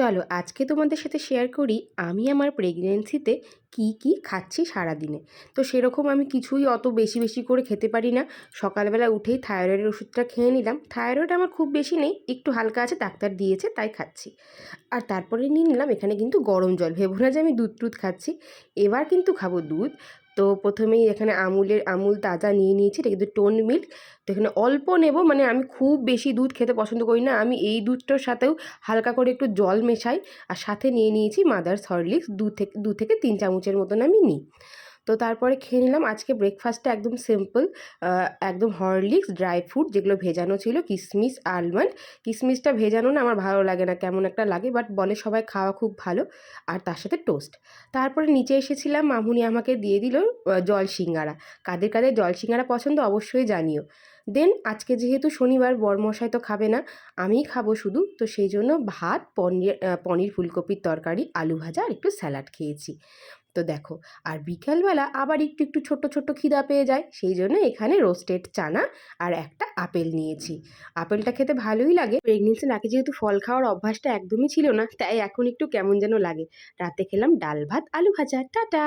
চলো আজকে তোমাদের সাথে শেয়ার করি আমি আমার প্রেগনেন্সিতে কি খাচ্ছি সারাদিনে। তো সেরকম আমি কিছুই অত বেশি বেশি করে খেতে পারি না। সকালবেলা উঠেই থাইরয়েডের ওষুধটা খেয়ে নিলাম। থাইরয়েড আমার খুব বেশি নেই, একটু হালকা আছে, ডাক্তার দিয়েছে তাই খাচ্ছি। আর তারপরে নিয়ে নিলাম এখানে কিন্তু গরম জল। ভেবো না যে আমি দুধ টুধ খাচ্ছি, এবার কিন্তু খাবো দুধ। তো প্রথমেই এখানে আমুল তাজা নিয়ে নিয়েছি, এটা কিন্তু টোন মিল্ক। তো এখানে অল্প নেব, মানে আমি খুব বেশি দুধ খেতে পছন্দ করি না। আমি এই দুধটার সাথেও হালকা করে একটু জল মেশাই। আর সাথে নিয়ে নিয়েছি মাদার্স হরলিক্স, 2 থেকে 3 চামচের মতন আমি নিই। তো তারপরে খেয়ে নিলাম। আজকে ব্রেকফাস্টটা একদম সিম্পল, একদম হরলিক্স, ড্রাই ফ্রুট যেগুলো ভেজানো ছিল, কিশমিশ, আলমন্ড। কিশমিশটা ভেজানো না, আমার ভালো লাগে না, কেমন একটা লাগে, বাট বলে সবাই খাওয়া খুব ভালো। আর তার সাথে টোস্ট। তারপরে নিচে এসেছিলাম, মামুনি আমাকে দিয়ে দিল জল সিঙ্গারা। কাদের কাদের জল সিঙ্গারা পছন্দ অবশ্যই জানিও। দেন আজকে যেহেতু শনিবার, বরমশাই তো খাবে না, আমিই খাবো শুধু। তো সেই জন্য ভাত, পনির ফুলকপির তরকারি, আলু ভাজা আর একটু স্যালাড খেয়েছি। তো দেখো, আর বিকালবেলা আবার একটু একটু ছোট্ট ছোট্ট খিদা পেয়ে যায়, সেই জন্য এখানে রোস্টেড চানা আর একটা আপেল নিয়েছি। আপেলটা খেতে ভালোই লাগে। প্রেগনেন্সির আগে যেহেতু ফল খাওয়ার অভ্যাসটা একদমই ছিল না, তাই এখন একটু কেমন যেন লাগে। রাতে খেলাম ডাল ভাত, আলু ভাজা। টাটা।